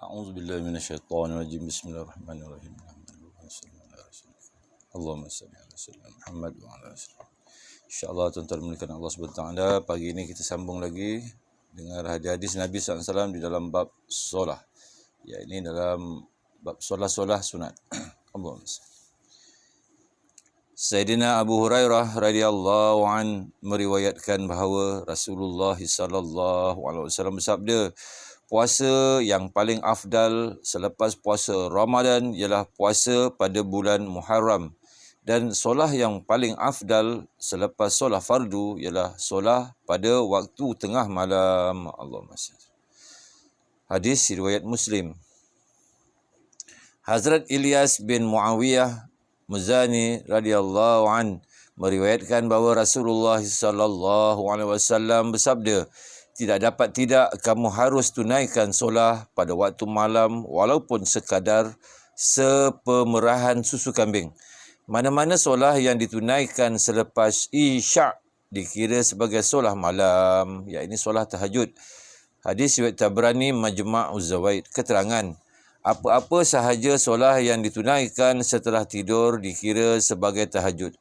أعوذ بالله من الشيطان الرجيم. بسم الله الرحمن الرحيم. Allahumma salli ala sayyidina Muhammad wa ala alihi wasallam. InsyaAllah tuan-tuan dimulakan Allah SWT. Pagi ini kita sambung lagi dengan hadis Nabi SAW di dalam bab solah. Ya, ini dalam bab solah-solah sunat. Allahumma salli. Sayyidina Abu Hurairah radhiyallahu an meriwayatkan bahawa Rasulullah sallallahu alaihi wasallam bersabda, puasa yang paling afdal selepas puasa Ramadan ialah puasa pada bulan Muharram, dan solah yang paling afdal selepas solah fardu ialah solah pada waktu tengah malam. Allahumma salli. Hadis riwayat Muslim. Hazrat Ilyas bin Muawiyah Muzani radhiyallahu an meriwayatkan bahawa Rasulullah sallallahu alaihi wasallam bersabda, tidak dapat tidak kamu harus tunaikan solah pada waktu malam walaupun sekadar sepemerahan susu kambing. Mana-mana solah yang ditunaikan selepas Isya' dikira sebagai solah malam, iaitu solah tahajud. Hadis riwayat Tabrani Majma' Az-Zawaid. Keterangan, apa-apa sahaja solah yang ditunaikan setelah tidur dikira sebagai tahajud.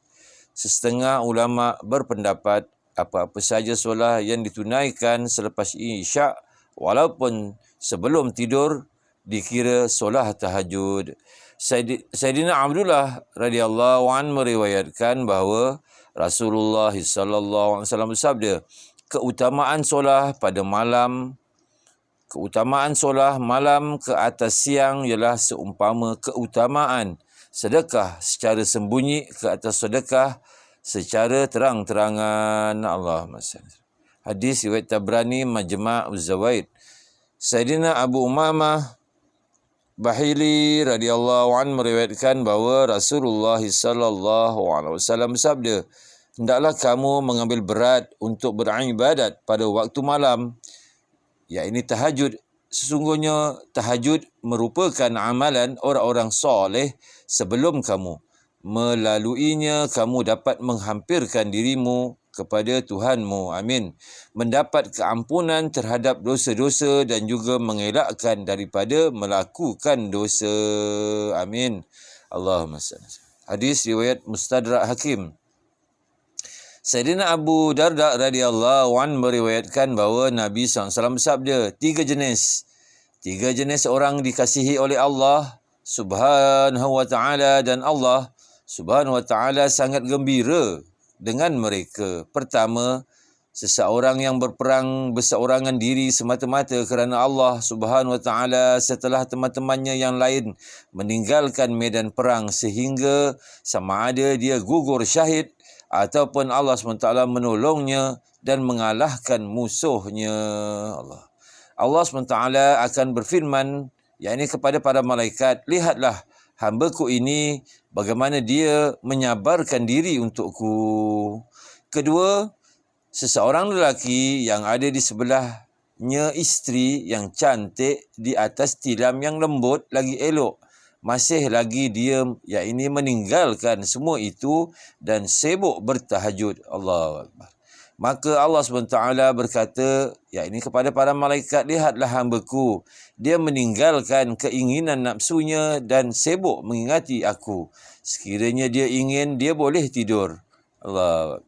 Setengah ulama berpendapat apa-apa saja solah yang ditunaikan selepas Isya' walaupun sebelum tidur dikira solah tahajud. Sayyidina Abdullah radhiyallahu an meriwayatkan bahawa Rasulullah sallallahu alaihi wasallam bersabda, keutamaan solah malam ke atas siang ialah seumpama keutamaan sedekah secara sembunyi ke atas sedekah secara terang-terangan. Allahumma salli. Hadis riwayat Tabrani Majma' Az-Zawaid. Sayyidina Abu Umamah Bahili radhiyallahu an meriwayatkan bahawa Rasulullah sallallahu alaihi wasallam bersabda, hendaklah kamu mengambil berat untuk beribadat pada waktu malam, iaitu tahajud. Sesungguhnya tahajud merupakan amalan orang-orang soleh sebelum kamu. Melaluinya kamu dapat menghampirkan dirimu kepada Tuhanmu. Amin. Mendapat keampunan terhadap dosa-dosa dan juga mengelakkan daripada melakukan dosa. Amin. Allahumma salli. Hadis riwayat Mustadrak Hakim. Sayyidina Abu Darda radhiyallahu an meriwayatkan bahawa Nabi SAW bersabda, tiga jenis orang dikasihi oleh Allah Subhanahu wa ta'ala, dan Allah Subhanahu wa ta'ala sangat gembira dengan mereka. Pertama, seseorang yang berperang berseorangan diri semata-mata kerana Allah Subhanahu wa ta'ala setelah teman-temannya yang lain meninggalkan medan perang sehingga sama ada dia gugur syahid ataupun Allah SWT menolongnya dan mengalahkan musuhnya. Allah SWT akan berfirman, yakni kepada para malaikat, lihatlah hamba-Ku ini bagaimana dia menyabarkan diri untukku. Kedua, seseorang lelaki yang ada di sebelahnya isteri yang cantik di atas tilam yang lembut lagi elok, masih lagi diam, yakni meninggalkan semua itu dan sibuk bertahajud. Allahu Akbar. Maka Allah SWT berkata, yakni kepada para malaikat, lihatlah hamba-Ku, dia meninggalkan keinginan nafsunya dan sibuk mengingati aku. Sekiranya dia ingin, dia boleh tidur. Allah.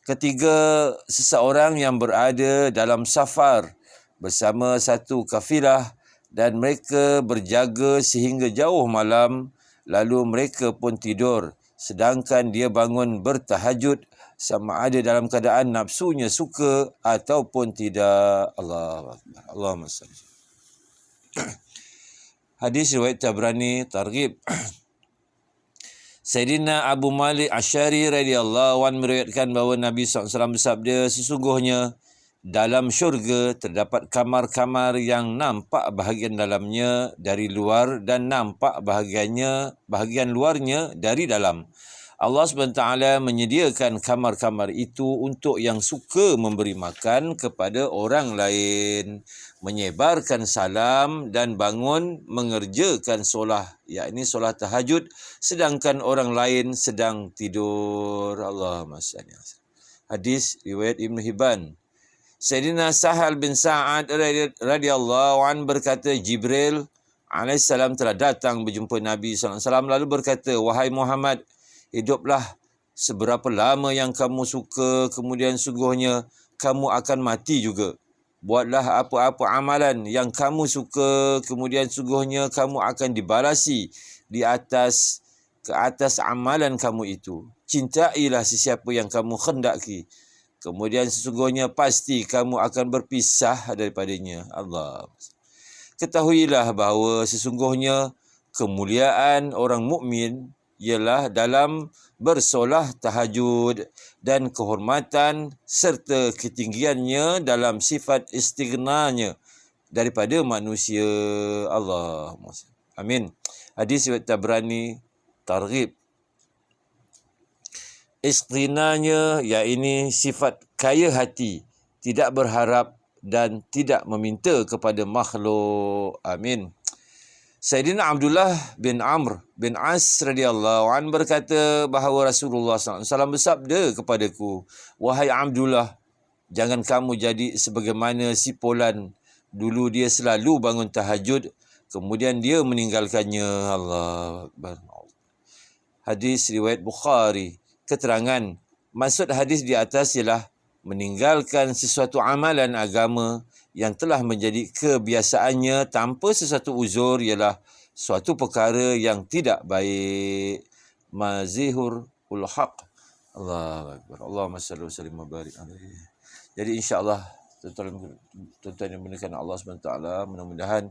Ketiga, seseorang yang berada dalam safar bersama satu kafilah dan mereka berjaga sehingga jauh malam, lalu mereka pun tidur, sedangkan dia bangun bertahajud sama ada dalam keadaan nafsunya suka ataupun tidak. Allahu Akbar. Allahumma salli. Hadis riwayat Tabrani Targhib. Sayyidina Abu Malik Asy'ari radhiyallahu anhu meriwayatkan bahawa Nabi SAW bersabda, sesungguhnya dalam syurga terdapat kamar-kamar yang nampak bahagian dalamnya dari luar dan nampak bahagian luarnya dari dalam. Allah SWT menyediakan kamar-kamar itu untuk yang suka memberi makan kepada orang lain, menyebarkan salam dan bangun mengerjakan solah, yakni solah tahajud, sedangkan orang lain sedang tidur. Allahumma salli. Hadis riwayat Ibn Hibban. Sayyidina Sahal bin Sa'ad radhiyallahu an berkata, Jibril alaihissalam telah datang berjumpa Nabi SAW lalu berkata, wahai Muhammad, hiduplah seberapa lama yang kamu suka, kemudian sungguhnya kamu akan mati juga. Buatlah apa-apa amalan yang kamu suka, kemudian sungguhnya kamu akan dibalasi ke atas amalan kamu itu. Cintailah sesiapa yang kamu khendaki. Kemudian sesungguhnya pasti kamu akan berpisah daripadanya. Allah. Ketahuilah bahawa sesungguhnya kemuliaan orang mukmin ialah dalam bersolah tahajud dan kehormatan serta ketinggiannya dalam sifat istighnanya daripada manusia. Allah. Amin. Hadis riwayat Tabrani, Targhib. Istighnanya iaitu sifat kaya hati, tidak berharap dan tidak meminta kepada makhluk. Amin. Sayyidina Abdullah bin Amr bin As radhiyallahu an berkata bahawa Rasulullah SAW bersabda kepadaku, wahai Abdullah, jangan kamu jadi sebagaimana si Polan. Dulu dia selalu bangun tahajud, kemudian dia meninggalkannya. Allah Akbar. Hadis riwayat Bukhari. Keterangan, maksud hadis di atas ialah meninggalkan sesuatu amalan agama yang telah menjadi kebiasaannya tanpa sesuatu uzur ialah suatu perkara yang tidak baik. Mazihur ul haq. Allahu Akbar. Allahumma salli wa sallim wa barik alaihi. Jadi insya-Allah tuan-tuan yang dimuliakan Allah SWT, mudah-mudahan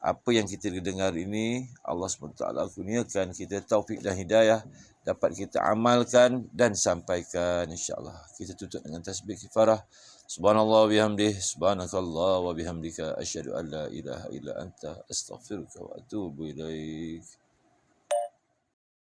apa yang kita dengar ini Allah SWT kurniakan kita taufik dan hidayah dapat kita amalkan dan sampaikan insya-Allah. Kita tutup dengan tasbih kifarah. Subhanallah wa bihamdih, subhanakallah wa bihamdika, asyhadu an la ilaha illa anta, astaghfiruka wa atubu ilaik.